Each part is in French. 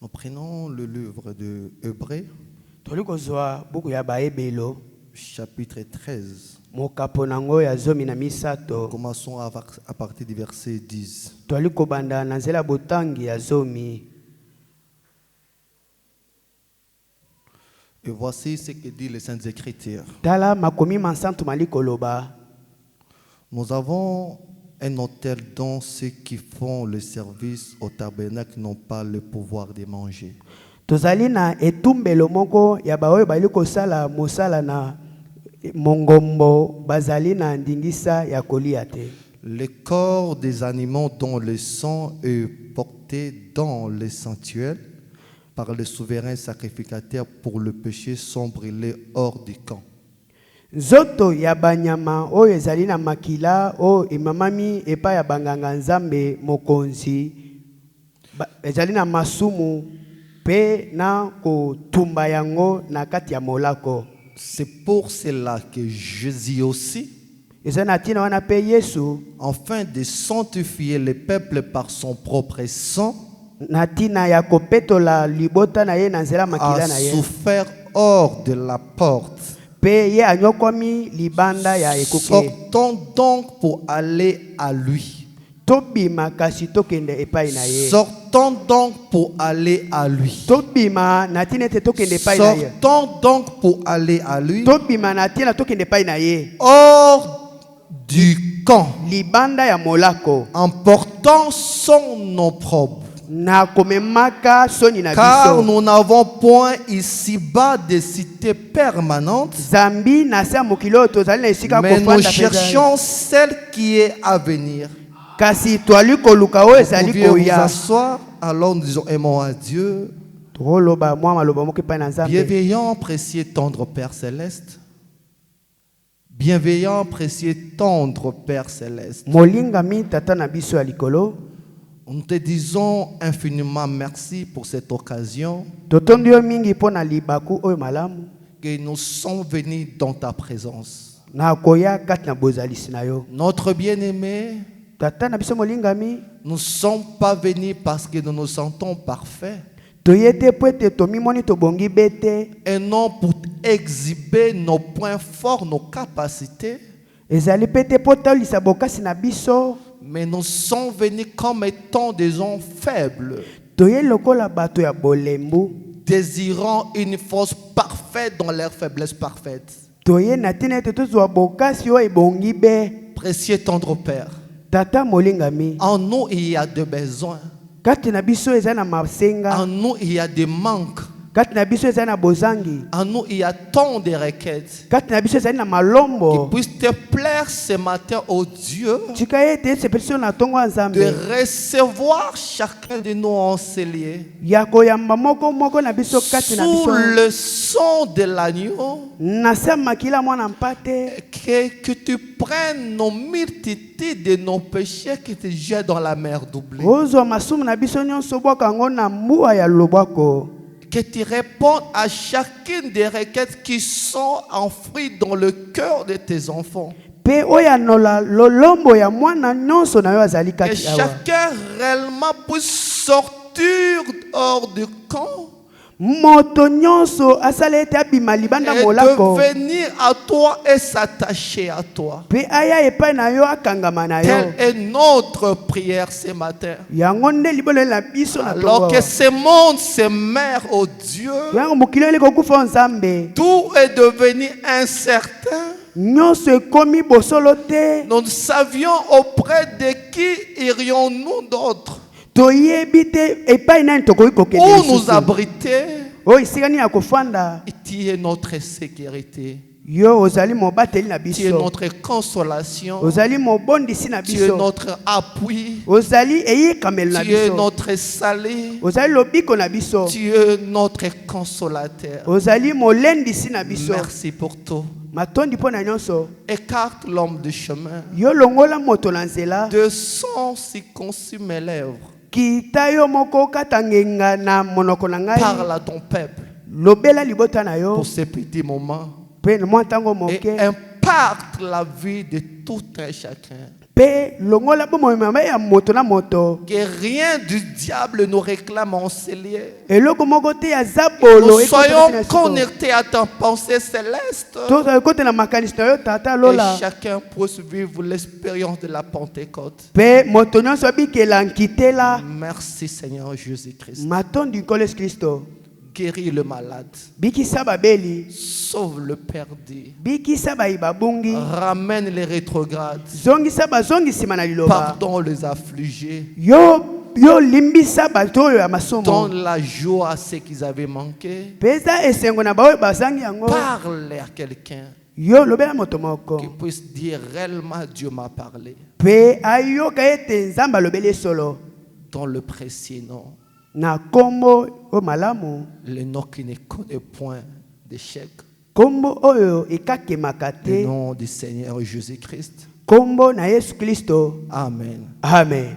En prenant le livre de Hébreux, chapitre 13, commençons à partir du verset 10. Et voici ce que dit les Saintes Écritures. Nous avons un autel dont ceux qui font le service au tabernacle n'ont pas le pouvoir de manger. Le corps des animaux dont le sang est porté dans le sanctuaire par le souverain sacrificateur pour le péché sont brûlés hors du camp. Zoto ya banyama o ezali na makila o imamami epa ya banganga nzambe mokonzi ezali na masumu pe na kotumba yango na kati ya molako. C'est pour cela que Jésus aussi, afin de sanctifier le peuple par son propre sang, a souffert hors de la porte. Sortons donc pour aller à lui. Sortons donc pour aller à lui. Sortons donc pour aller à lui. Hors du camp. En portant son opprobre. Car nous n'avons point ici-bas de cité permanente, mais nous cherchons celle qui est à venir. Vous pouviez vous asseoir, alors nous disons aimons à Dieu. Bienveillant, précieux, tendre Père Céleste. Bienveillant, précieux, tendre Père Céleste. Nous te disons infiniment merci pour cette occasion que nous sommes venus dans ta présence. Notre bien-aimé, nous ne sommes pas venus parce que nous nous sentons parfaits et non pour exhiber nos points forts, nos capacités. Mais nous sommes venus comme étant des hommes faibles, désirant une force parfaite dans leur faiblesse parfaite. Précieux tendre Père, en nous il y a des besoins, en nous il y a des manques, en nous il y a tant de requêtes. Qui puisse te plaire ce matin, oh Dieu, de recevoir chacun de nous enseigner sous le son de l'agneau, que tu prennes nos multitudes de nos péchés qui te jettent dans la mer d'oubli. Que tu répondes à chacune des requêtes qui sont enfouies dans le cœur de tes enfants. Que chacun réellement puisse sortir hors du camp et de venir à toi et s'attacher à toi. Telle est notre prière ce matin. Alors que ce monde se meurt, oh Dieu, tout est devenu incertain. Nous ne savions auprès de qui irions-nous d'autres, où nous abriter. Et tu es notre sécurité. Tu es notre consolation. Tu es notre appui. Tu es notre salut. Tu es notre consolateur. Merci pour tout. Écarte l'homme du chemin. De son circoncis mes lèvres. Parle à ton peuple pour ce petit moment et impacte la vie de tout un chacun. Que rien du diable nous réclame en celier. Que nous soyons connectés à ta pensée céleste. Et chacun puisse vivre l'expérience de la Pentecôte. Merci Seigneur Jésus-Christ. Guéris le malade. Sauve le perdu. Ramène les rétrogrades. Pardonne les affligés. Donne la joie à ceux qui avaient manqué. Parle à quelqu'un qui puisse dire réellement Dieu m'a parlé. Dans le précieux nom. Le nom qui ne connaît point d'échec. Le nom du Seigneur Jésus-Christ. Amen. Amen.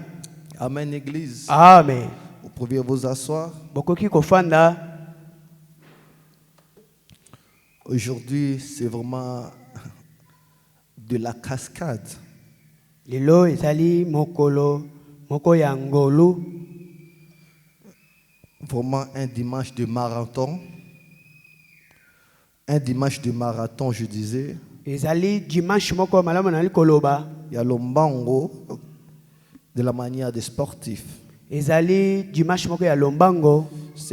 Amen, Église. Amen. Vous pouvez vous asseoir. Aujourd'hui, c'est vraiment de la cascade. Vraiment un dimanche de marathon. Un dimanche de marathon, je disais. Il y a l'ombango de la manière des sportifs. Ce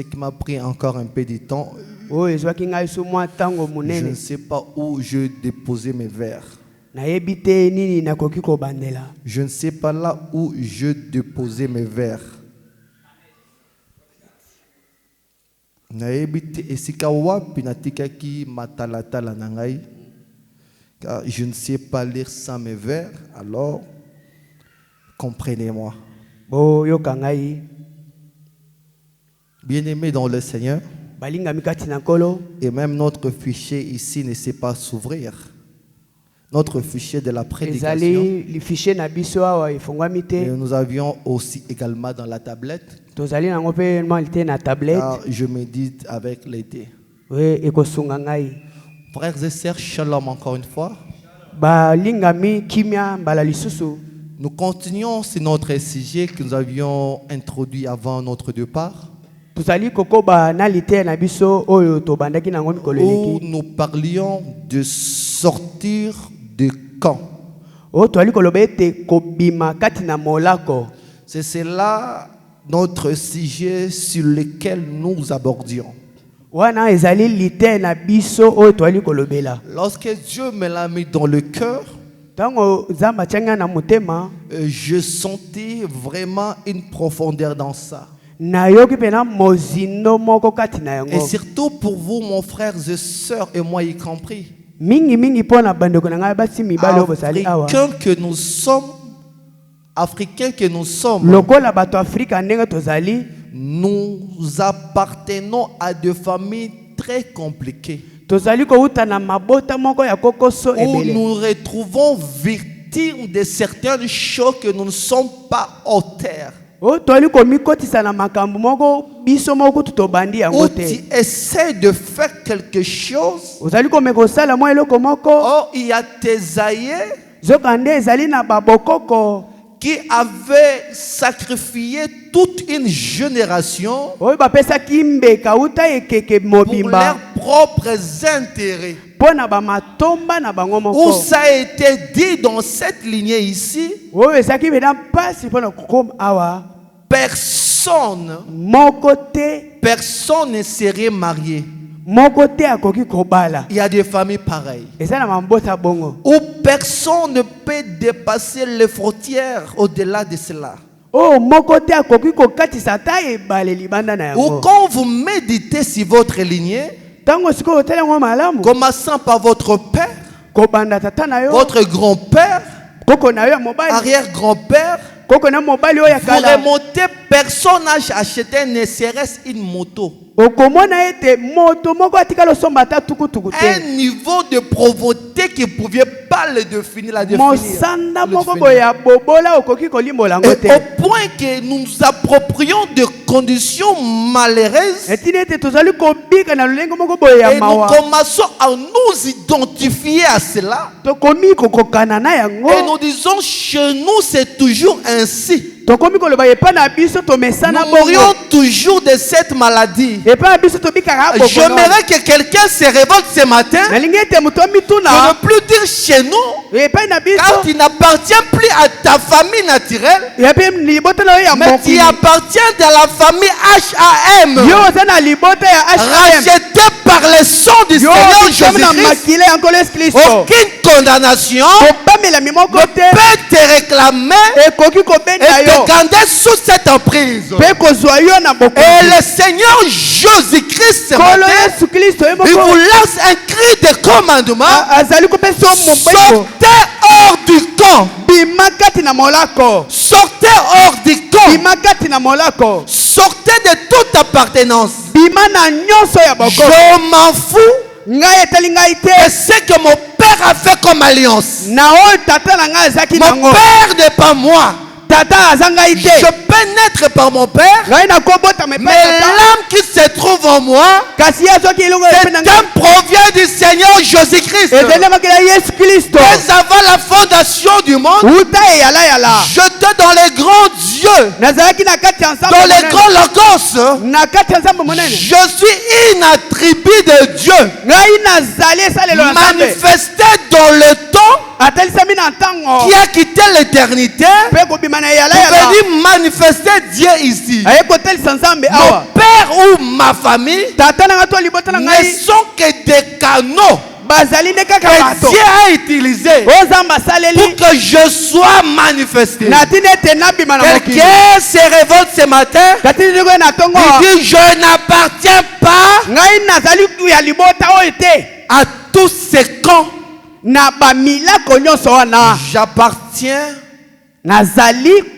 qui m'a pris encore un peu de temps. Je ne sais pas où je déposais mes verres. Je ne sais pas là où je déposais mes verres. Car je ne sais pas lire sans mes vers, alors comprenez-moi. Bien-aimés dans le Seigneur, et même notre fichier ici ne sait pas s'ouvrir. Notre fichier de la prédication. Et nous avions aussi également dans la tablette. Car je médite avec l'été. Frères et sœurs, shalom encore une fois. Nous continuons sur notre sujet que nous avions introduit avant notre départ. Où nous parlions de sortir du camp. C'est cela notre sujet sur lequel nous abordions. Lorsque Dieu me l'a mis dans le cœur, je sentais vraiment une profondeur dans ça. Et surtout pour vous, mon frère et soeur, et moi y compris, Africains que nous sommes, nous appartenons à des familles très compliquées, où nous retrouvons victimes de certaines choses que nous ne sommes pas auteurs. Où tu essaies de faire quelque chose, oh, il y a tes aïeux qui avaient sacrifié toute une génération pour leurs propres intérêts. Où ça a été dit dans cette lignée ici, personne ne serait marié. Il y a des familles pareilles où personne ne peut dépasser les frontières au-delà de cela. Ou quand vous méditez sur votre lignée, commençant par votre père, votre grand-père, arrière-grand-père, vous remontez personne a acheté ne serait-ce une moto. Un niveau de pauvreté qui ne pouvait pas le définir, la définir. Et au point que nous nous approprions de conditions malheureuses et nous commençons à nous identifier à cela. Et nous disons chez nous c'est toujours ainsi. Nous mourions toujours de cette maladie. J'aimerais que quelqu'un se révolte ce matin. Je ne plus dire chez nous, car tu n'appartiens plus à ta famille naturelle, mais tu appartiens à la famille HAM, racheté par le sang du Seigneur Jésus-Christ. Aucune condamnation ne peut te réclamer et te garder sous cette emprise. Et le Seigneur Jésus-Christ ce matin, il vous lance un cri de commandement. Sortez hors du camp. Sortez hors du camp. Sortez de toute appartenance. Je m'en fous de ce que mon père a fait comme alliance. Mon père n'est pas moi. Je peux naître par mon père, mais l'âme qui se trouve en moi, cette âme provient du Seigneur Jésus-Christ. Dès avant la fondation du monde, j'étais dans les grands dieux, dans les grands logos. Je suis une attribut de Dieu, manifesté dans le temps, qui a quitté l'éternité pour venir manifester Dieu ici. Mon père ou ma famille ne sont que des canaux que Dieu a utilisé pour que je sois manifesté. Quelqu'un se révolte ce matin. Il dit je n'appartiens pas à tous ces camps. J'appartiens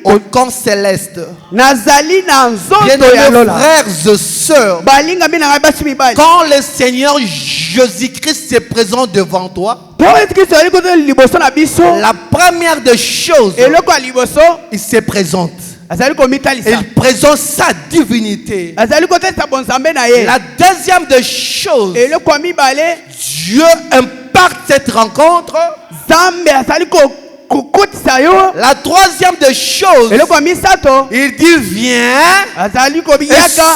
au camp céleste. Bien-aimés frères et sœurs, quand le Seigneur Jésus-Christ se présente devant toi, la première des choses, il se présente. Il présente sa divinité. La deuxième des choses, Dieu impacte cette rencontre. La troisième des choses, il dit viens et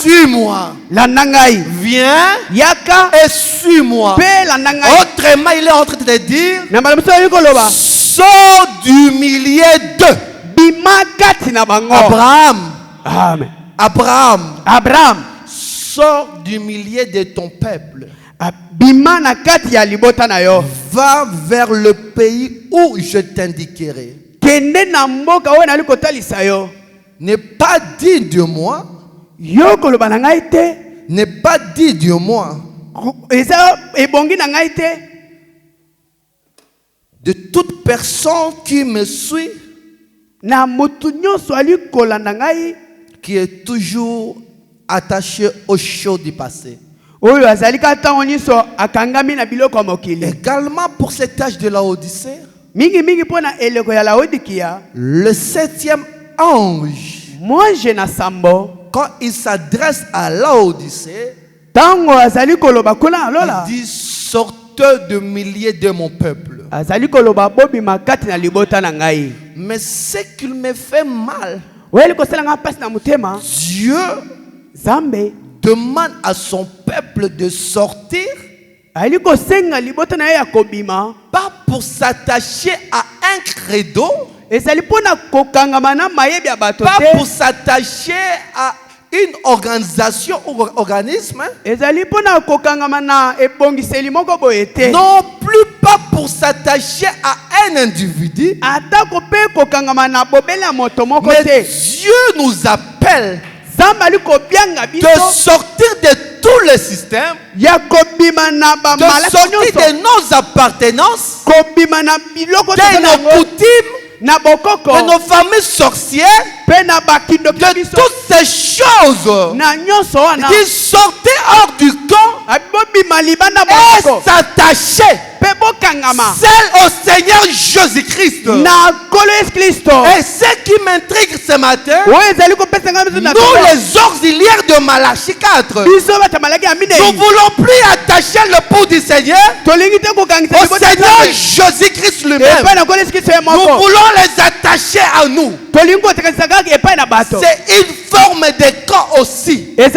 suis-moi. Viens et suis-moi. Autrement, il est en train de te dire sors du milieu d'eux. Abraham, sors du milieu de ton peuple. Va vers le pays où je t'indiquerai. N'est pas dit de moi. N'est pas dit de moi. De toute personne qui me suit, qui est toujours attaché aux choses du passé. Également pour cet âge de la Odyssée, le 7e ange, quand il s'adresse à la Odyssée, il dit sortez de milliers de mon peuple. Mais ce qu'il me fait mal, Dieu demande à son peuple de sortir, pas pour s'attacher à un credo, pas pour s'attacher à une organisation ou organisme, non plus pas pour s'attacher à un individu, mais Dieu nous appelle de sortir de tout le système, de sortir de nos appartenances, de nos coutumes, de nos familles sorcières, de toutes ces choses qui sortaient hors du camp et s'attachaient seul au Seigneur Jésus-Christ. Et ce qui m'intrigue ce matin, nous les auxiliaires de Malachie 4, nous ne voulons plus attacher le pouls du Seigneur au Seigneur Jésus-Christ lui-même. Nous voulons les attacher à nous. C'est une forme de camp aussi. La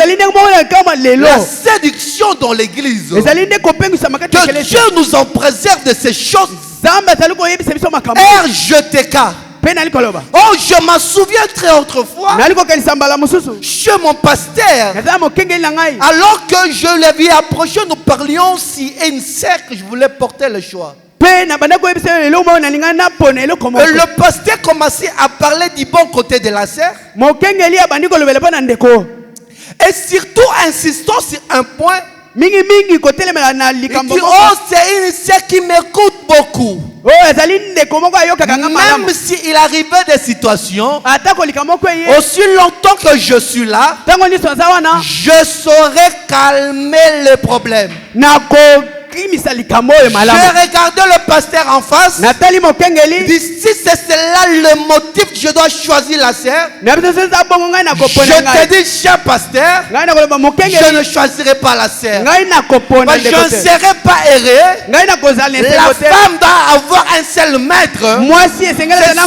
séduction dans l'église. Que Dieu nous en préserve de ces choses. RGTK. Oh, je m'en souviens très autrefois. Chez mon pasteur, alors que je l'avais approché, nous parlions si une sœur que je voulais porter le choix. Et le pasteur commençait à parler du bon côté de la sœur. Et surtout insistant sur un point. Il dit, oh, c'est une sœur qui m'écoute beaucoup. Même s'il arrivait des situations, aussi longtemps que je suis là, je saurais calmer le problème. J'ai regardé le pasteur en face. Il dit, si c'est cela le motif que je dois choisir la sœur, je te dis, cher pasteur, je ne choisirai pas la sœur. Je ne serai pas erré. La femme doit avoir un seul maître. C'est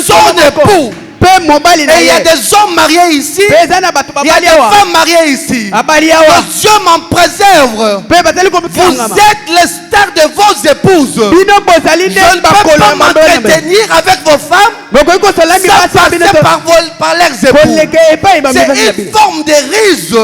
son époux. Et il y a des hommes mariés ici. Il y a des femmes mariées ici. Que Dieu m'en préserve. Vous êtes les stars de vos épouses. Je ne peux pas m'entretenir avec vos femmes sans passer par leurs épouses. C'est une forme de ruse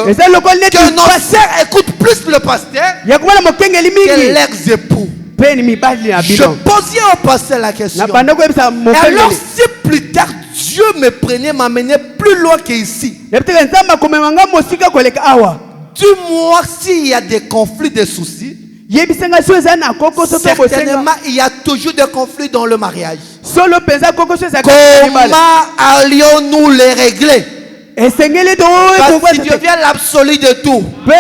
que nos sœurs écoutent plus le pasteur que leurs époux. Je posais au pasteur la question. Et alors si plus tard Dieu me prenait, m'amenait plus loin qu'ici, dis-moi s'il y a des conflits, des soucis. Certainement il y a toujours des conflits dans le mariage. Comment allions-nous les régler? Parce qu'il devient l'absolu de tout. Et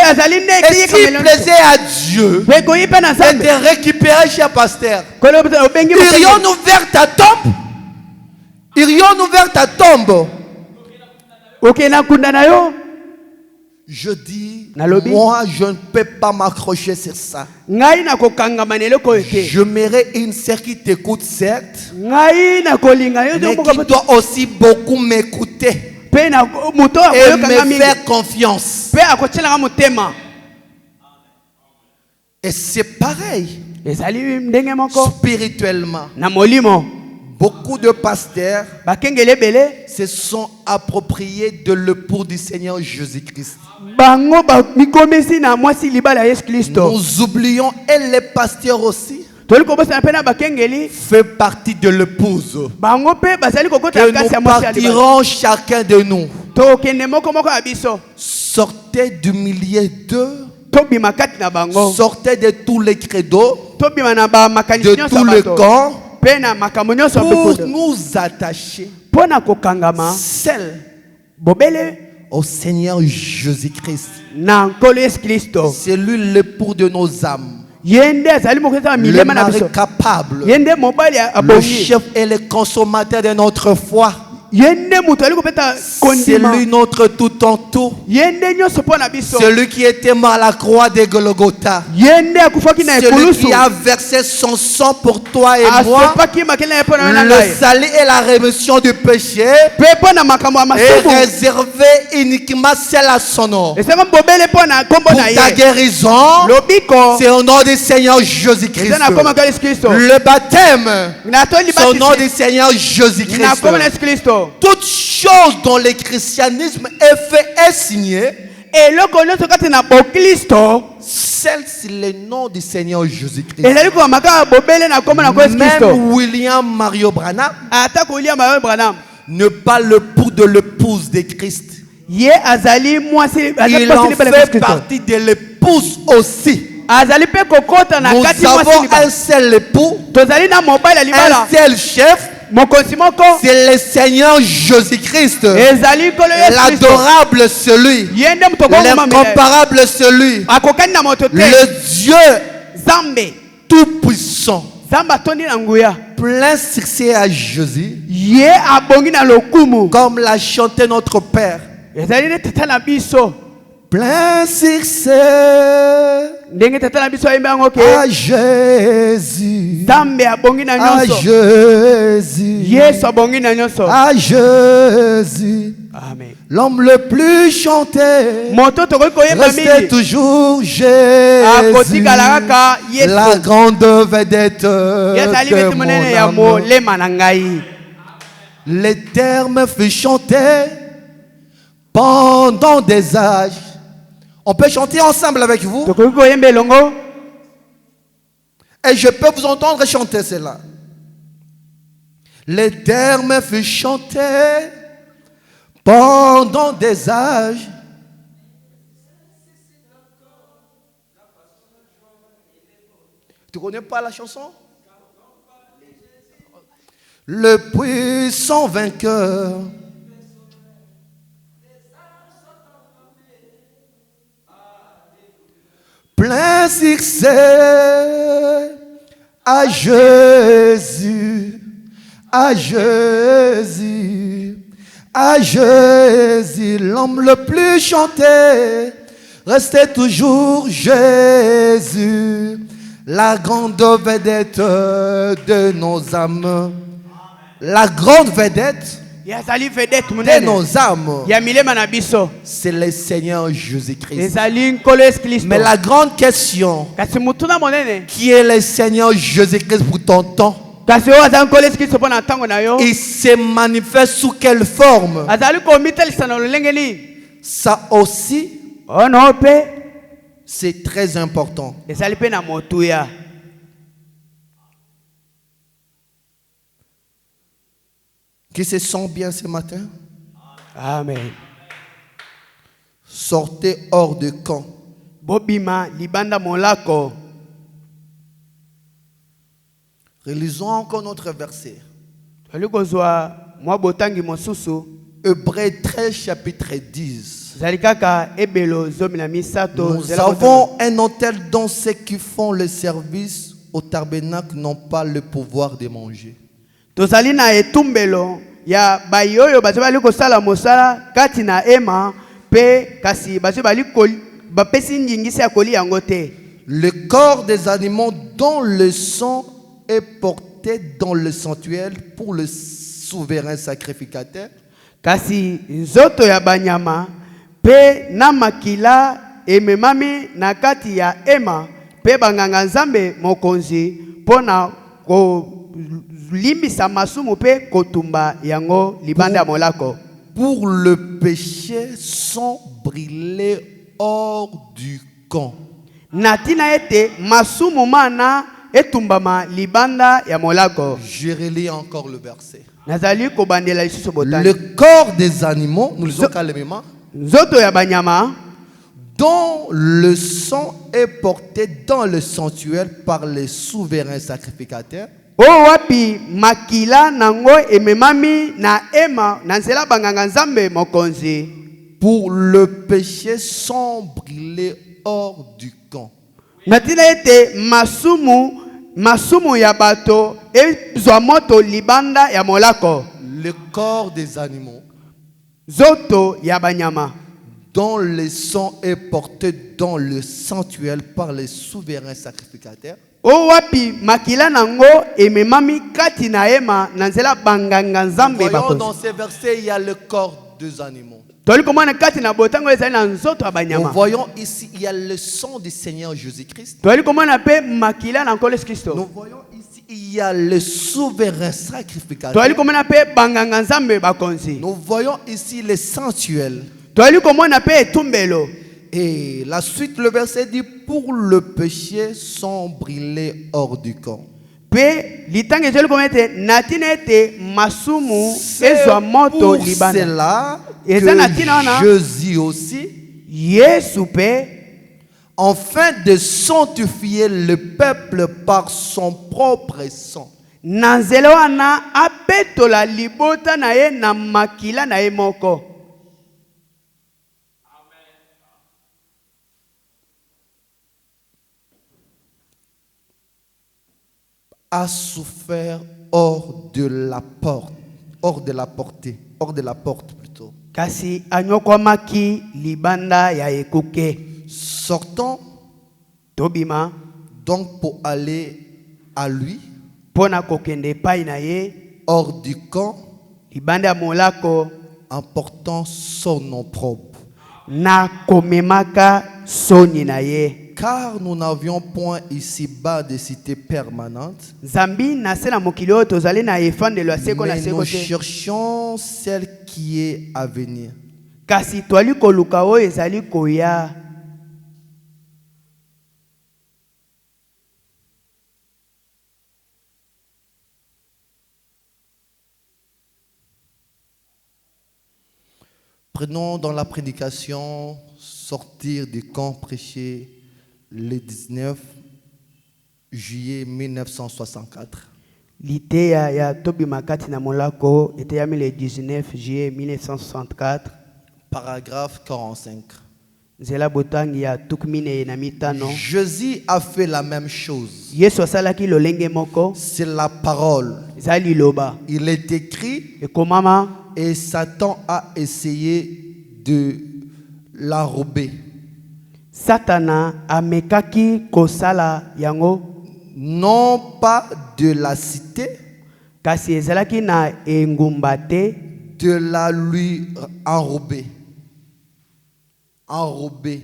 s'il plaisait à Dieu de récupérer chez pasteur, irions-nous vers ta tombe? Irions-nous vers ta tombe? Je dis, moi je ne peux pas m'accrocher sur ça. Je mets une sœur qui t'écoute certes, mais qui doit aussi beaucoup m'écouter et me faire confiance. Et c'est pareil spirituellement. Beaucoup de pasteurs se sont appropriés de l'époux du Seigneur Jésus-Christ. Nous oublions, et les pasteurs aussi fait partie de l'épouse. Que nous partirons chacun de nous. Sortez du milieu d'eux. Sortez de tous les credos, de tous les camps, pour nous attacher seul au Seigneur Jésus-Christ. C'est lui l'époux de nos âmes. Le mari capable, le chef et le consommateur de notre foi. C'est lui notre tout en tout. Celui qui était mort à la croix de Golgotha. Celui qui a versé son sang pour toi et moi. Le salut et la rémission du péché est réservé uniquement seul à son nom. Pour ta guérison, c'est au nom du Seigneur Jésus-Christ. Le baptême, c'est au nom du Seigneur Jésus-Christ. Toute chose dont le christianisme est fait et signé, c'est le nom du Seigneur Jésus-Christ. Même William Mario Branham ne pas l'époux de l'épouse de Christ. Il en fait partie de l'épouse aussi. Nous avons un seul époux, un seul chef, C'est le Seigneur Jésus-Christ, l'adorable celui, l'incomparable celui, le Dieu tout-puissant. Plein succès à Jésus, comme l'a chanté notre Père. Plein succès à Jésus, à Jésus, à Jésus. Amen. L'homme le plus chanté, restez toujours Jésus, la grande vedette de mon amour. Les termes furent chantés pendant des âges. On peut chanter ensemble avec vous. Et je peux vous entendre chanter cela. Les termes furent chantés pendant des âges. Tu connais pas la chanson? Le puissant vainqueur. Plein succès à Jésus, à Jésus, à Jésus, l'homme le plus chanté, restez toujours Jésus, la grande vedette de nos âmes, la grande vedette de nos âmes, c'est le Seigneur Jésus-Christ. Mais la grande question, qui est le Seigneur Jésus-Christ pour ton temps? Il se manifeste sous quelle forme? Ça aussi, c'est très important. Qui se sent bien ce matin? Amen. Sortez hors de camp. Relisons encore notre verset. Hébreux 13, chapitre 10. Nous avons un autel dont ceux qui font le service au tabernacle n'ont pas le pouvoir de manger. Tozali na etumbelo ya bayoyo bazali kosala mosala kati na ema pe kasi bazali bapesi njingisi ya koli yango te. Le corps des animaux dont le sang est porté dans le sanctuaire pour le souverain sacrificateur. Kasi nzoto ya banyama pe na makila ememami na kati ya ema pe banganga nzambe mokonzi pona ko limbisa masumu pe kotumba yango libanda ya molako. Pour le péché sont brûlés hors du camp. Natina ete masumu mana etumbama libanda ya molako. Je relis encore le verset. Nazali ko bandela lisusu botani. Le corps des animaux, nous lisons calmement, nzoto ya banyama dont le sang est porté dans le sanctuaire par les souverains sacrificateurs. Wapi makila nango ememami na ema na nzela banganga nzambe mokonzi. Pour le péché sont brûlés hors du camp. Natina ete masumu ya bato ezwa moto libanda ya molako. Le corps des animaux zoto ya banyama dont le sang est porté dans le sanctuaire par les souverains sacrificateurs. Wapi makila nango ememami kati na ema na nzela banganga nzambe bakonzi. Dans ces versets, il y a le corps des animaux. Nous voyons ici, il y a le sang du Seigneur Jésus-Christ. Nous voyons ici, il y a le souverain sacrificateur. Nous voyons ici le sensuel. Et la suite, le verset dit, pour le péché sont brûlés hors du camp. C'est pour cela que Jésus aussi, afin de sanctifier le peuple par son propre sang. Nanzela wana apetola libota na ye na makila na ye moko. A souffert hors de la porte, hors de la portée, hors de la porte plutôt. Kasi anyokwamaki libanda ya ekuke. Sortant tobima donc pour aller à lui, pona kokende pai na ye, hors du camp, libanda ya molako, en portant son nom propre. Na komemaka soni na ye. Car nous n'avions point ici-bas de cité permanente, Zambi na sena mokilo tozali na efande lo seko na mais seko nous te. cherchons celle qui est à venir. Kasi twali koluka o ezali koya. Prenons dans la prédication sortir du camp prêché le 19 juillet 1964. Litea ya tobi makati na molako eteyami le 19 juillet 1964. Paragraphe 45. Zela botangi ya tukmine na mitano. Jésus a fait la même chose. Yesu asalaki lolenge moko. C'est la parole. Zali loba. Il est écrit ekomama et Satan a essayé de l'enrober. Satana amekaki kosala yango, non pas de la cité, kasi ezalaki na engumba te, de la lui enrober. Enrober.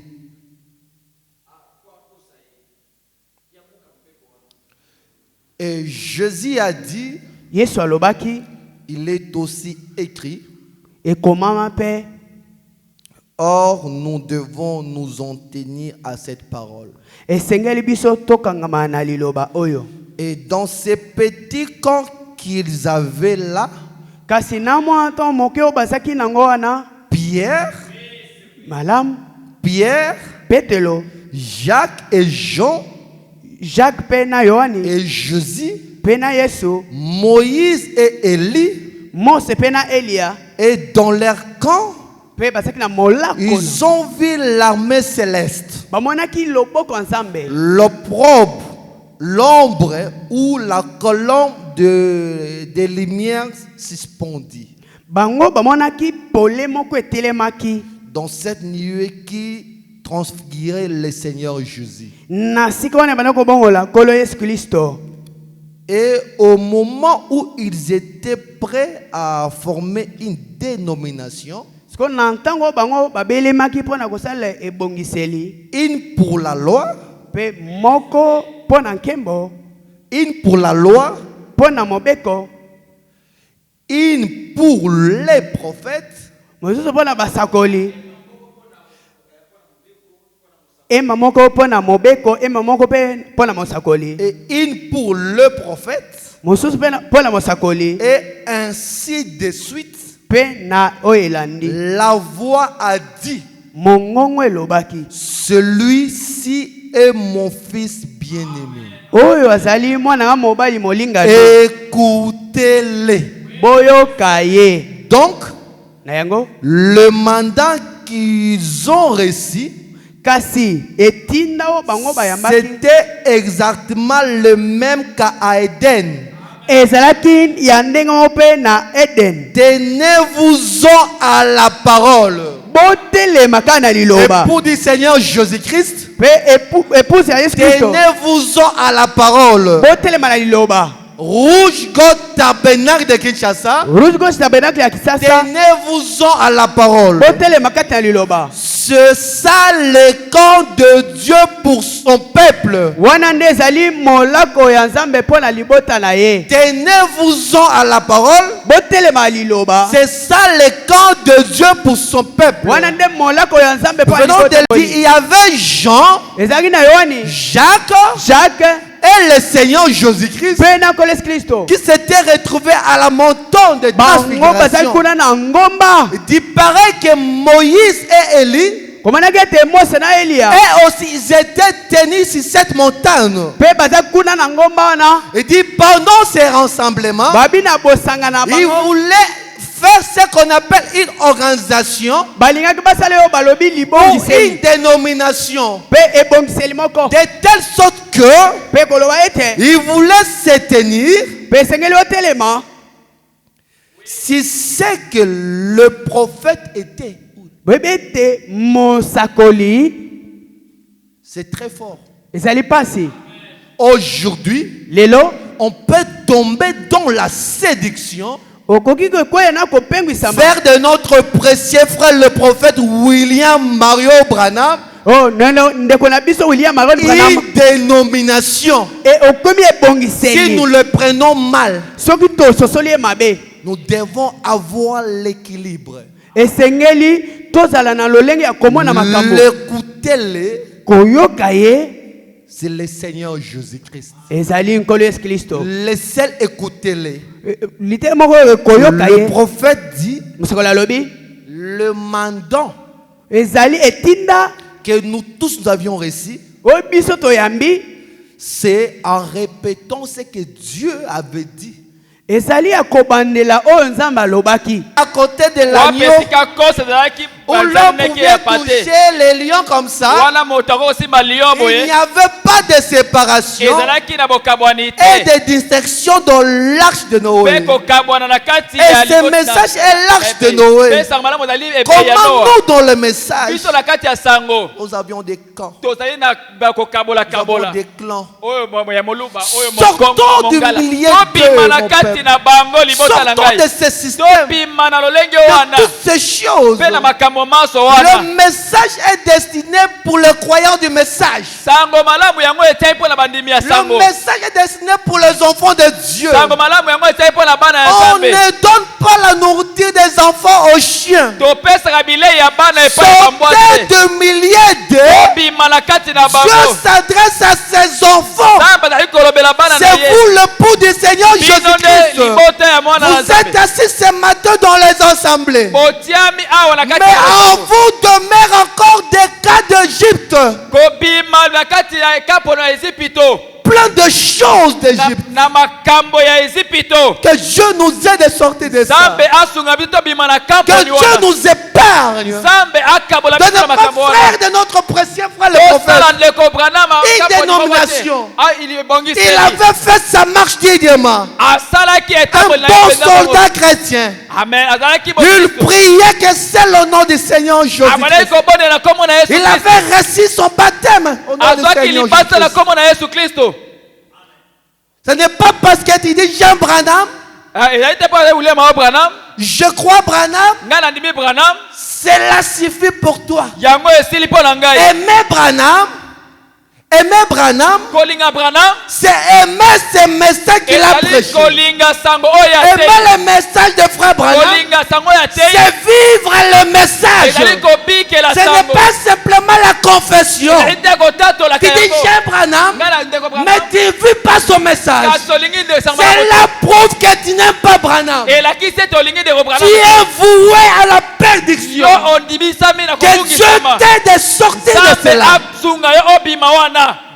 Et Jésus a dit, Yesu alobaki, il est aussi écrit, ekomama pe, or nous devons nous en tenir à cette parole. esengeli biso tokangama na liloba oyo. Et dans ces petits camps qu'ils avaient là, kasi na mwa to moke o basaki nango wana, Pierre, malam, Pierre, Petelo, Jacques et Jean, Jacques pe na Yohani, et Jésus, pe na Yesu, Moïse et Élie, Mose pe na Elia, et dans leur camp, pe basaki na molako. ils ont vu l'armée céleste, Bamonaki loboko ensemble. l'opprobre, l'ombre ou la colonne de lumière suspendue. Bango bamonaki pole moko etelemaki. Dans cette nuée qui transfigurait le Seigneur Jésus. Na sika wana banako bongola kolo Yesu Kristo. Et au moment où ils étaient prêts à former une dénomination, Siko na ntango bango babelemaki pona kosala ebongiseli. une pour la loi, Pe moko pona nkembo, une pour la loi, pona mobeko, une pour les prophètes, mosusu pona basakoli. Ema moko pona mobeko, ema moko pe pona mosakoli. et une pour le prophète, Mosusu pona mosakoli. et ainsi de suite. Pe na oyelandi. La voix a dit, Mongongo elobaki. celui-ci est mon fils bien-aimé. Oyo azali mwana nga mobali molinga. Écoutez-les. Boyoka ye. Donc, Na yango le mandat qu'ils ont reçu, kasi etinda o bango bayambaki. c'était exactement le même qu'à Éden. Ezalaki ya ndenge mpe na Eden. Tenez-vous-en à la parole. Botelema kana liloba. Époux du Seigneur Jésus-Christ, Pe épouse ya Yesu Kristo. tenez-vous-en à la parole. Botelema na liloba. Rouge God Tabernacle de Kinshasa, Rouge Gauche Tabernacle ya Kisasa. tenez-vous-en à la parole. Botelema kati na liloba. C'est ça le camp de Dieu pour son peuple. Wana nde ezali molako ya Nzambe po na libota na ye. Tenez-vous-en à la parole. Botelema liloba. C'est ça le camp de Dieu pour son peuple. Wana nde molako ya Nzambe po na Venons de libota. le dire, il y avait Jean, Ezalaki na Yohani, Jacques Jacques, et le Seigneur Jésus-Christ pe na Koles Kristo. qui s'étaient retrouvés à la montagne de Bango bazali transfiguration. kuna na ngomba. Il paraît que Moïse et Élie Et aussi, ils étaient tenus sur cette montagne. Il dit, pendant ces rassemblements, ils voulaient faire ce qu'on appelle une organisation ou une dénomination, de telle sorte que ils voulaient se tenir si c'est que le prophète était. C'est très fort. Aujourd'hui, on peut tomber dans la séduction faire de notre précieux frère le prophète William Mario Branham une dénomination. Si nous le prenons mal, nous devons avoir l'équilibre. L'écouter, c'est le Seigneur Jésus-Christ. Le seul écoutez-le. Le prophète dit, le mandat que nous tous nous avions reçu, c'est en répétant ce que Dieu avait dit. À côté de l'agneau, où l'on pouvait toucher les lions comme ça, il n'y avait pas de séparation et de distinction dans l'arche de Noé. Et ce message est l'arche de Noé. Comment nous, dans le message, nous avions des camps, nous avions des clans. Sortons du milieu d'eux, mon peuple. Sortons de ce système, de toutes ces choses. Le message est destiné pour les croyants du message. Le message est destiné pour les enfants de Dieu. On ne donne pas la nourriture des enfants aux chiens. Sortez de milliers d'eux. Dieu s'adresse à ses enfants. C'est vous l'époux du Seigneur Jésus-Christ. Vous êtes assis ce matin dans les assemblées. Mais en vous demeure encore des cas d'Égypte. Plein de choses d'Égypte. Que Dieu nous aide à sortir de ça. Que Dieu nous épargne. De ne pas frère de notre précieux frère le prophète. Une dénomination. Il avait fait sa marche didièrement. Un bon soldat chrétien. Il priait que c'est le nom du Seigneur Jésus-Christ. Il avait reçu son baptême au nom du Seigneur Jésus-Christ. Ce n'est pas parce que tu dis Jean Branham, je crois Branham, cela suffit pour toi. Aimer Branham, c'est aimer ce message qu'il a prêché. Aimer le message de frère Branham, c'est vivre le message. Ce n'est pas simplement la confession. Tu dis Jean Branham, mais tu ne vis pas son message. C'est la preuve que tu n'aimes pas Branham. Tu es voué à la perdition. Que Dieu t'aide à sortir de cela.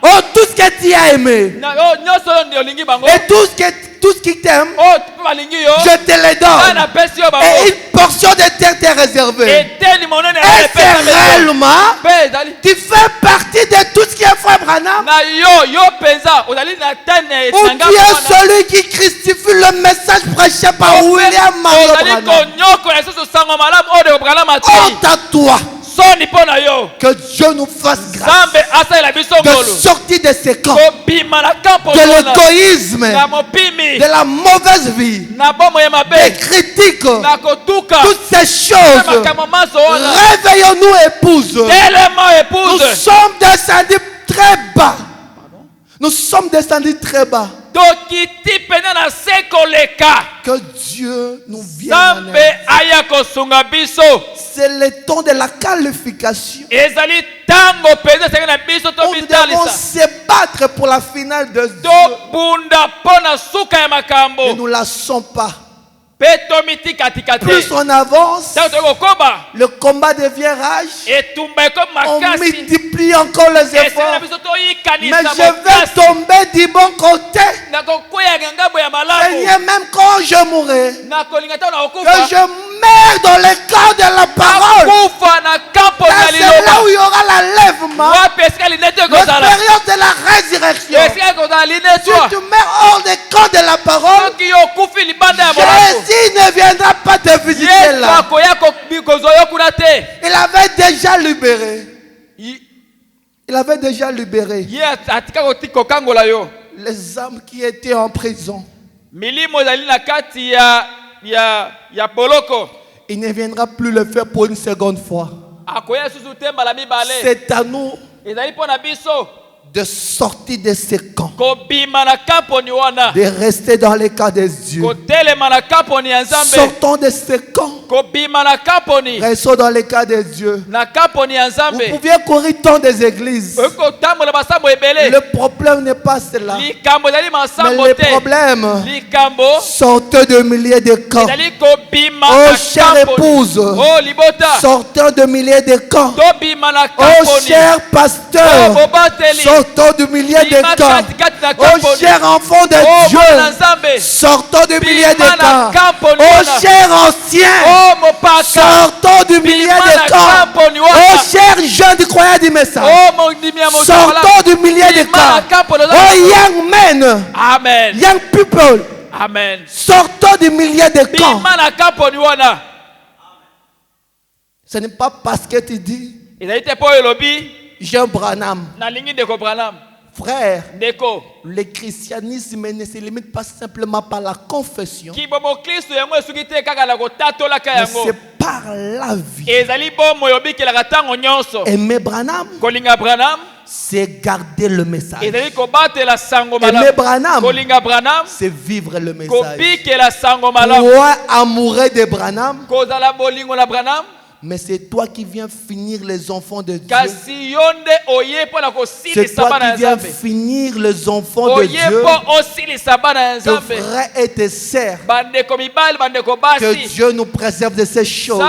Oh, tout ce que tu as aimé et tout ce qui t'aime, je te le donne. Et une portion de terre t'est réservée. Et c'est réellement, tu fais partie de tout ce qui est frère Branham. Ou tu es celui qui crucifie le message prêché par William Mario Branham. Honte à toi. Que Dieu nous fasse grâce de sortir de ces camps, de l'égoïsme, de la mauvaise vie, des critiques, toutes ces choses. Réveillons-nous, épouses. Nous sommes descendus très bas. Nous sommes descendus très bas. Que Dieu nous vienne en aide. C'est le temps de la qualification. Nous devons se battre pour la finale de Dieu. Et nous ne la sommes pas. Plus on avance, le combat devient rage. On multiplie encore les efforts. Mais je vais tomber du bon côté. Seigneur, même quand je mourrai, que je meurs dans le camp de la parole. C'est là où il y aura l'enlèvement, l'expérience de la résurrection. Si tu meurs hors du camp de la parole, Jésus ne viendra pas te visiter là. Il avait déjà libéré. Il avait déjà libéré les âmes qui étaient en prison. Il ne viendra plus le faire pour une seconde fois. C'est à nous de sortir de ces camps, de rester dans les cas des dieux. Sortons de ces camps, restons dans les cas des dieux. Vous pouviez courir tant des églises. Le problème n'est pas cela, mais le problème, sortez de milliers de camps. Oh chère épouse, sortez de milliers de camps. Oh cher pasteur, sortons du milieu des camps. Oh cher enfant de Dieu, sortons du milieu des camps. Oh cher ancien, sortons du milieu des camps. Oh cher jeune du croyant du message, sortons du milieu des camps. Oh young men, Amen. Young people, Amen. sortons du milieu des camps. Ce n'est pas parce que tu dis Jean Branham. Frère, le christianisme ne se limite pas simplement par la confession, mais c'est par la vie. Aimer Branham, c'est garder le message. Aimer Branham, c'est vivre le message. Toi, amoureux de Branham, mais c'est toi qui viens finir les enfants de Dieu. C'est toi qui viens finir les enfants de Dieu. De frères et de sœurs. Que Dieu nous préserve de ces choses.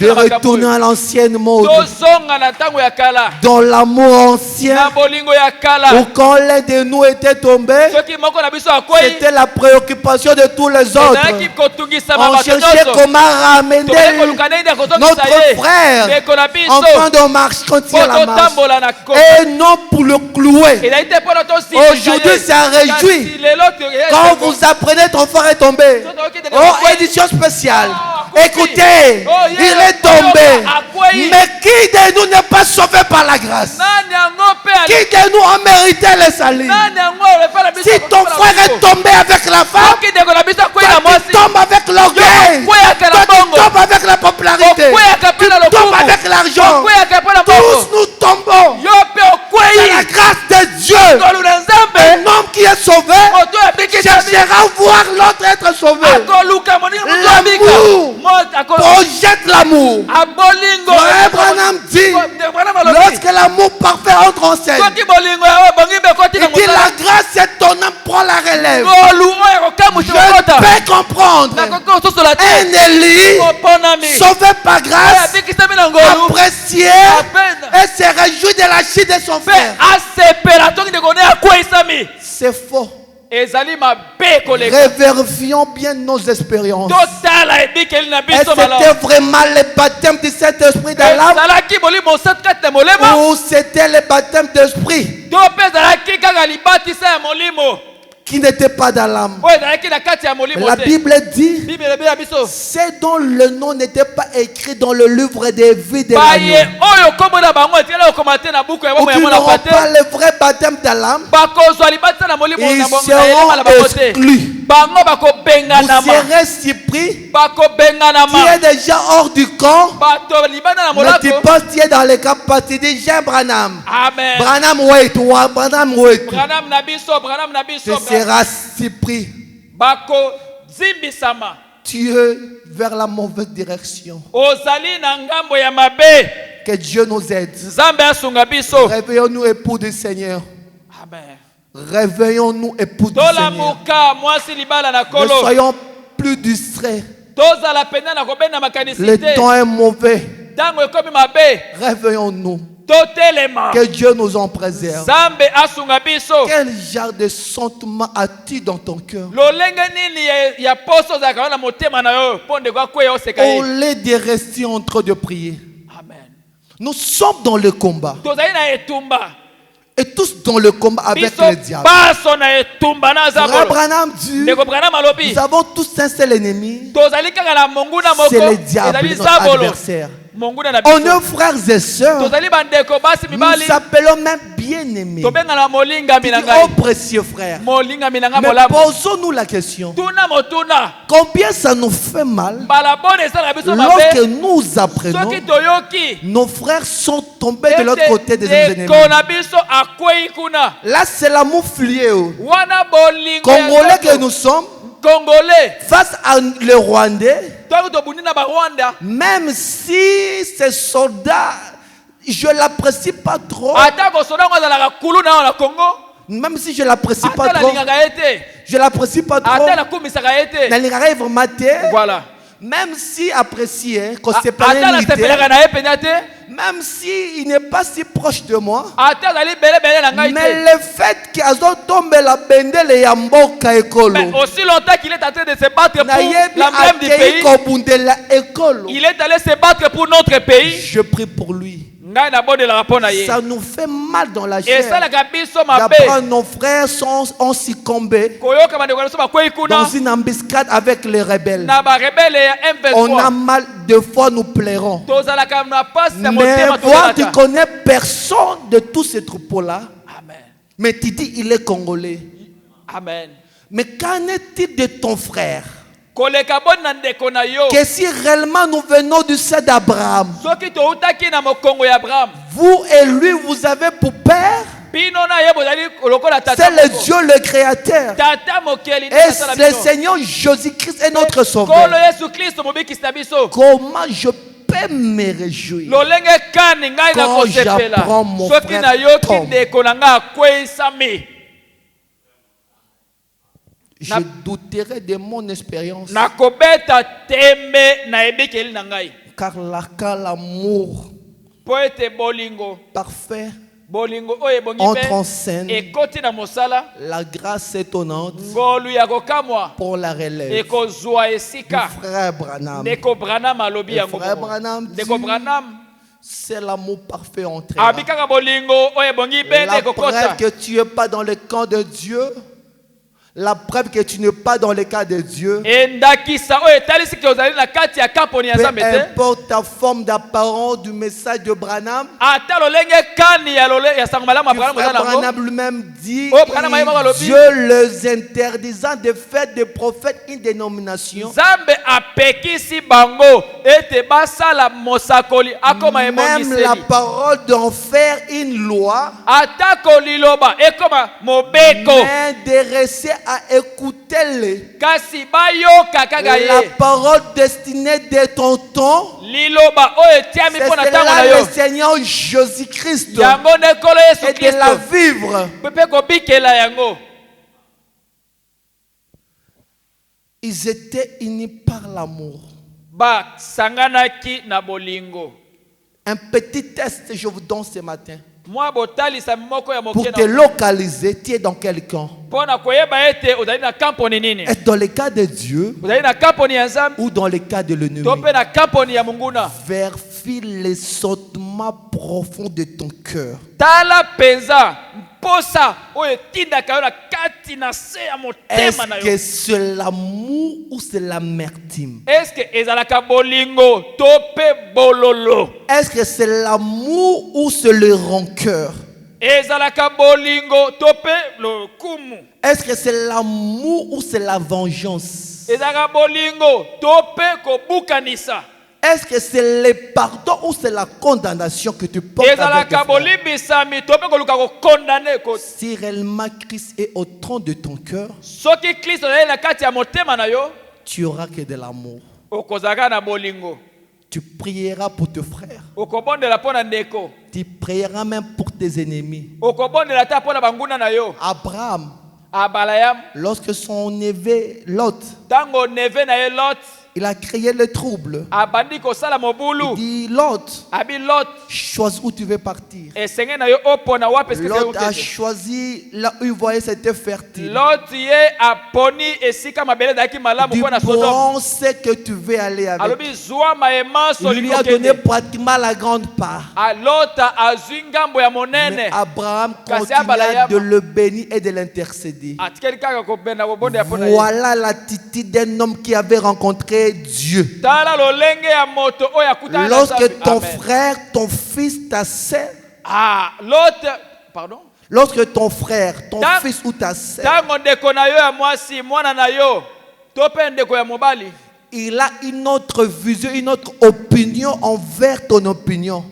De retourner à l'ancienne mode. Dans l'amour ancien. Où quand l'un de nous était tombé, c'était la préoccupation de tous les autres. On cherchait comment ramener notre frère en fin de marche quand il y a la marche, et non pour le clouer. Aujourd'hui, ça réjouit quand vous apprenez ton frère est tombé. Oh, édition spéciale. Écoutez, il est tombé. Mais qui de nous n'est pas sauvé par la grâce? Qui de nous a mérité le salut? Si ton frère est tombé avec la femme, toi tu tombes avec l'orgueil, toi tu tombes avec la popularité, tu tombes avec l'argent. Tous nous tombons. C'est la grâce de Dieu. Un homme qui est sauvé cherchera à voir l'autre être sauvé. L'amour projette l'amour. Frère Branham dit, lorsque l'amour parfait entre en scène, il dit la grâce étonnante prend la relève. Je peux comprendre un Élie sauvé par grâce, apprécié et se réjouit de la chute de son frère. C'est faux. Révérifions bien nos expériences. Est-ce que c'était vraiment le baptême du Saint-Esprit dans l'âme, ou c'était le baptême d'esprit qui n'était pas dans l'âme? La Bible dit, c'est dont le nom n'était pas écrit dans le livre des vies de l'agneau, ou qui n'auront pas le vrai baptême dans l'âme, ils seront exclus. Vous serez surpris. Tu es déjà hors du camp, mais tu penses que tu es dans le camp parce que tu dis Jean Branham. Branham wait, Branham wait. Tu seras surpris. Tu es vers la mauvaise direction. Que Dieu nous aide. Réveillons-nous, époux du Seigneur. Réveillons-nous, époux du Seigneur. Ne soyons plus distrait. Le temps est mauvais. Réveillons-nous. Que Dieu nous en préserve. Quel genre de sentiment as-tu dans ton cœur? Au lieu de rester en train de prier. Nous sommes dans le combat. Et tous dans le combat avec le diable. Frère Branham dit, nous avons tous un seul ennemi. C'est le diable, notre adversaire. On est frères et sœurs. Nous appelons même bien-aimés. Oh précieux frère. Mais posons-nous la question. Combien ça nous fait mal lorsque nous apprenons nos frères sont tombés de l'autre côté des ennemis. Là c'est l'amour fluide. Congolais que nous sommes. Congolais face à le Rwandais, même si ces soldats, je l'apprécie pas trop, même si je l'apprécie pas trop, je l'apprécie pas trop, voilà. Même si apprécié, même s'il n'est pas si proche de moi, mais le fait qu'il a tombé la bendele ya mboka ekolo, aussi longtemps qu'il est en train de se battre pour l'emblème du pays, il est allé se battre pour notre pays. Je prie pour lui. Ça nous fait mal dans la chair d'apprendre nos frères ont succombé dans une embuscade avec les rebelles. On a mal, deux fois nous plairons. Mais voir tu connais personne de tous ces troupeaux-là. Mais tu dis il est congolais. Amen. Mais qu'en est-il de ton frère? Que si réellement nous venons du sein d'Abraham, vous et lui vous avez pour père, c'est le Dieu le créateur et le Seigneur Jésus-Christ est notre sauveur. Comment je peux me réjouir quand j'apprends mon frère tombe? Je douterai de mon expérience. Car l'amour parfait entre en scène la grâce étonnante pour la relève. Frère Branham, frère Branham, c'est l'amour parfait entre eux. La preuve que tu n'es pas dans le camp de Dieu. La preuve que tu n'es pas dans le cas de Dieu. Peu importe ta forme d'apparence du message de Branham. Branham lui-même dit Dieu les interdisant de faire des prophètes une dénomination. Même la parole d'en faire une loi. Mais de rester à écouter la parole destinée de ton temps. C'est là le Seigneur Jésus-Christ et de la vivre. Ils étaient unis par l'amour. Un petit test je vous donne ce matin. Pour te localiser, tu es dans quel camp? Est-ce dans le cas de Dieu ou dans le cas de l'ennemi? Vérifie les sentiments profonds de ton cœur. Est-ce que c'est l'amour ou c'est l'amertume? Est-ce que c'est l'amour ou c'est le rancœur? Est-ce que c'est l'amour ou c'est la vengeance? Est-ce que c'est le pardon ou c'est la condamnation que tu portes avec tes frères? Si réellement Christ est au trône de ton cœur, tu auras que de l'amour. Tu prieras pour tes frères. Tu prieras même pour tes ennemis. Abraham Lorsque son neveu Lot, il a créé le trouble. Il dit Lot, choisis où tu veux partir. Lot a choisi là où il voyait c'était fertile. Du bronze que tu veux aller avec. Il lui a donné pratiquement la grande part. Mais Abraham continua de le bénir et de l'intercéder. Voilà l'attitude d'un homme qui avait rencontré Dieu. Lorsque ton frère, ton fils, ta sœur, lorsque ton frère, ton fils ou ta sœur, il a une autre vision, une autre opinion envers ton opinion.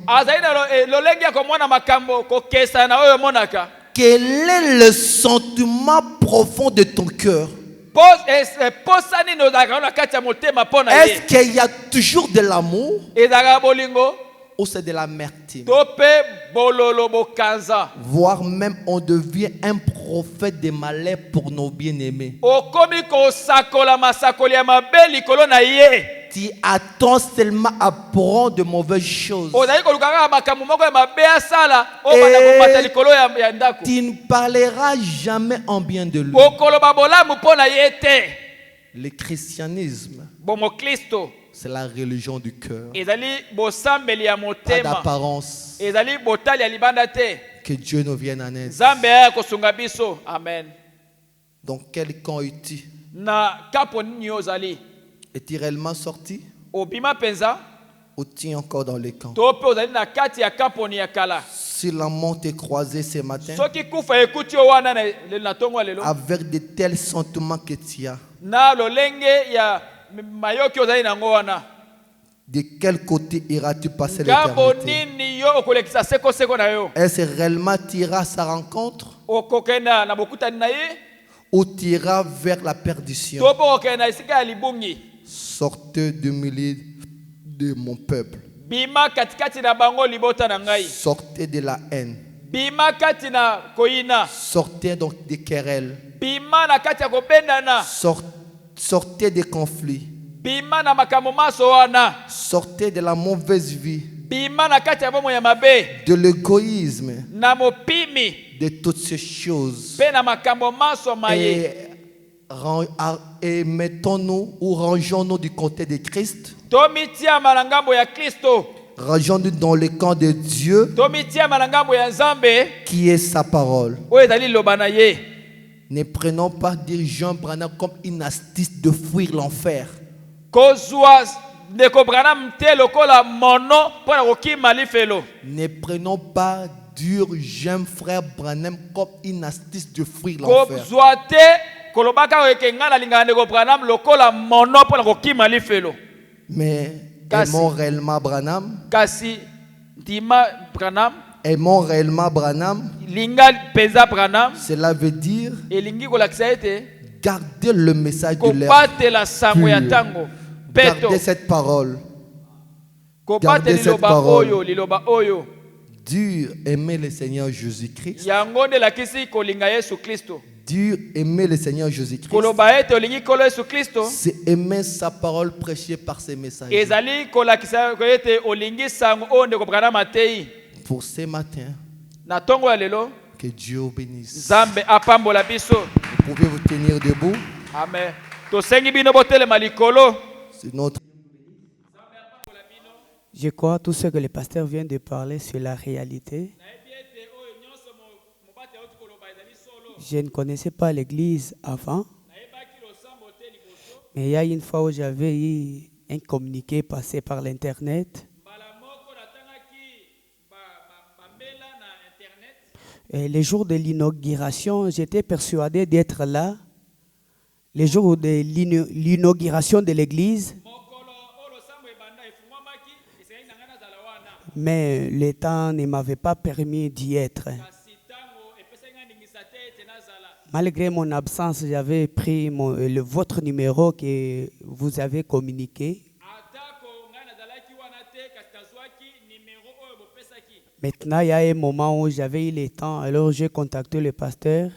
Quel est le sentiment profond de ton cœur? Est-ce qu'il y a toujours de l'amour ou c'est de l'amertume? Voire même on devient un prophète de malheur pour nos bien-aimés. Tu attends seulement à prendre de mauvaises choses. Et tu ne parleras jamais en bien de lui. Le christianisme, c'est la religion du cœur. Pas d'apparence. Que Dieu nous vienne en aide. Amen. Donc quel camp es-tu? Es-tu réellement sorti? Ou tu es encore dans les camps? Si la mort t'est croisée ce matin, avec de tels sentiments que tu as, de quel côté iras-tu passer l'éternité? Est-ce réellement tu iras à sa rencontre? Ou tu iras vers la perdition? Sortez du milieu de mon peuple. Sortez de la haine. Sortez donc des querelles. Sortez des conflits. Sortez de la mauvaise vie. De l'égoïsme. De toutes ces choses. Et mettons-nous ou rangeons-nous du côté de Christ. Rangeons-nous dans le camp de Dieu qui est sa parole. Ne prenons pas Jean Branham comme une astuce de fuir l'enfer. Ne prenons pas Jean frère Branham comme une astuce de fuir l'enfer. Mais aimons réellement Branham. Aimons réellement Branham. Cela veut dire garder le message de l'air pur. Gardez cette parole. Gardez cette parole. Dur aimer le Seigneur Jésus-Christ. Dur aimer le Seigneur Jésus-Christ. C'est aimer sa parole prêchée par ses messagers. Pour ce matin, que Dieu vous bénisse. Vous pouvez vous tenir debout. Amen. C'est notre... Je crois tout ce que le pasteur vient de parler sur la réalité. Je ne connaissais pas l'église avant. Mais il y a une fois où j'avais eu un communiqué passé par l'internet. Et les jours de l'inauguration, j'étais persuadé d'être là. Les jours de l'inauguration de l'église. Mais le temps ne m'avait pas permis d'y être. Malgré mon absence, j'avais pris votre numéro que vous avez communiqué. Maintenant, il y a un moment où j'avais eu le temps, alors j'ai contacté le pasteur.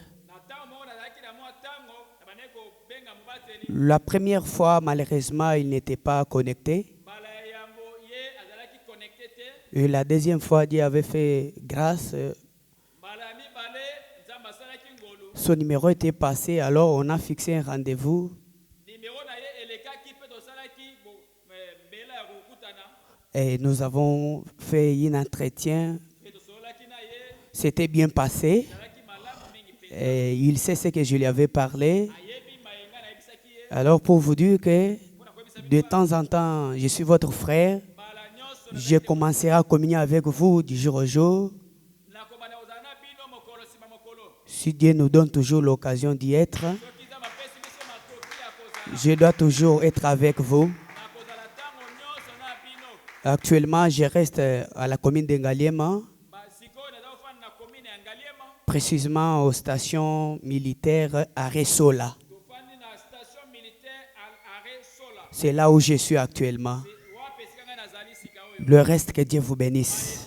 La première fois, malheureusement, il n'était pas connecté. Et la deuxième fois, Dieu avait fait grâce. Son numéro était passé, alors on a fixé un rendez-vous. Et nous avons fait un entretien. C'était bien passé. Et il sait ce que je lui avais parlé. Alors pour vous dire que de temps en temps, je suis votre frère. Je commencerai à communier avec vous du jour au jour. Si Dieu nous donne toujours l'occasion d'y être, je dois toujours être avec vous. Actuellement, je reste à la commune de Ngaliema, précisément aux stations militaires à Ressola. C'est là où je suis actuellement. Le reste, que Dieu vous bénisse.